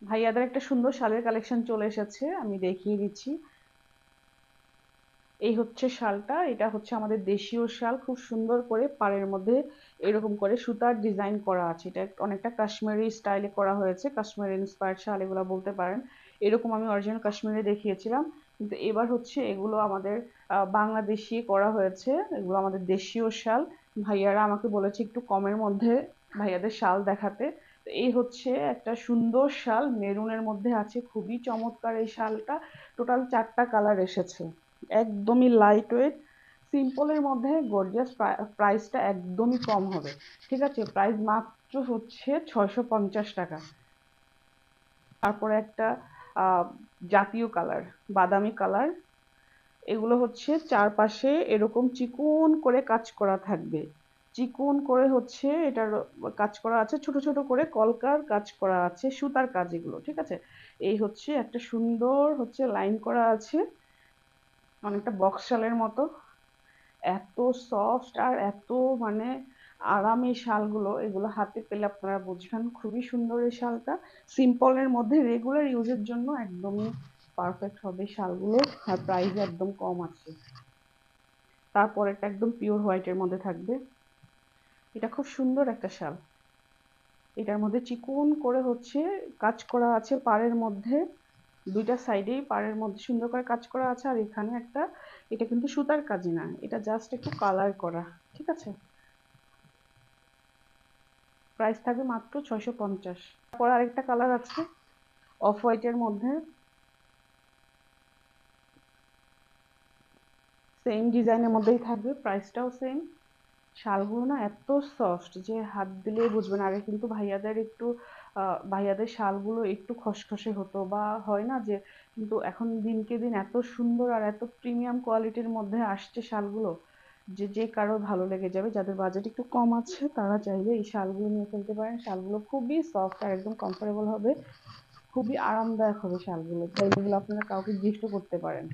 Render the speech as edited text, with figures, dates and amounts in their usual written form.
ভাইয়াদের একটা সুন্দর শালের কালেকশন চলে এসেছে, আমি দেখিয়ে দিচ্ছি। এই হচ্ছে শালটা, এটা হচ্ছে আমাদের দেশীয় শাল, খুব সুন্দর করে পাড়ের মধ্যে এরকম করে সুতার ডিজাইন করা আছে। এটা অনেকটা কাশ্মীরি স্টাইলে করা হয়েছে, কাশ্মীরি ইন্সপায়ার্ড শাল এগুলো বলতে পারেন। এরকম আমি অরিজিনাল কাশ্মীরে দেখিয়েছিলাম, কিন্তু এবার হচ্ছে এগুলো আমাদের বাংলাদেশি করা হয়েছে, এগুলো আমাদের দেশীয় শাল। ভাইয়ারা আমাকে বলেছে একটু কমের মধ্যে ভাইয়াদের শাল দেখাতে। তো এই হচ্ছে একটা সুন্দর শাল, মেরুনের মধ্যে আছে, খুবই চমৎকার এই শালটা। টোটাল 4টা কালার এসেছে, একদমই লাইট ওয়েট, সিম্পলের মধ্যে গর্জিয়াস। প্রাইসটা একদমই কম হবে, ঠিক আছে? প্রাইস মাত্র হচ্ছে 650 টাকা। তারপরে একটা আহ জাতীয় কালার, বাদামি কালার, এগুলো হচ্ছে চারপাশে এরকম চিকন করে কাজ করা থাকবে। চিকন করে হচ্ছে এটার কাজ করা আছে, ছোট ছোট করে কলকার কাজ করা আছে, সুতার কাজ এগুলো, ঠিক আছে? এই হচ্ছে একটা সুন্দর হচ্ছে লাইন করা আছে, অনেকটা বক্স শালের মতো। এত সফট আর এত মানে আরাম এই শালগুলো, এগুলো হাতে পেলে আপনারা বুঝবেন। খুবই সুন্দর এই শালটা, সিম্পলের মধ্যে রেগুলার ইউজের জন্য একদমই পারফেক্ট হবে শালগুলো। আর প্রাইস একদম কম আছে। তারপরেরটা একদম পিওর হোয়াইটের মধ্যে থাকবে, এটা খুব সুন্দর একটা শাল। এটার মধ্যে চিকন করে হচ্ছে কাজ করা আছে পাড়ের মধ্যে, দুইটা সাইডেই পাড়ের মধ্যে সুন্দর করে কাজ করা আছে। আর এখানে একটা, এটা কিন্তু সুতার কাজ না, এটা জাস্ট একটু কালার করা, ঠিক আছে? প্রাইস থাকবে মাত্র 650। তারপর আরেকটা কালার আছে অফ হোয়াইটের মধ্যে, সেম ডিজাইনের মধ্যেই থাকবে, প্রাইসটাও সেম। শালগুলো না এত সফট যে হাত দিলেই বুঝবেন। আগে কিন্তু ভাইয়াদের একটু ভাইয়াদের শালগুলো একটু খসখসে হতো বা হয় না যে, কিন্তু এখন দিনকে দিন এত সুন্দর আর এত প্রিমিয়াম কোয়ালিটির মধ্যে আসছে শালগুলো, যে যে কারো ভালো লেগে যাবে। যাদের বাজেট একটু কম আছে তারা চাইলে এই শালগুলো নিয়ে ফেলতে পারেন। শালগুলো খুবই সফট আর একদম কমফোর্টেবল হবে, খুবই আরামদায়ক হবে শালগুলো, তাই এগুলো আপনারা কাউকে গিফটও করতে পারেন।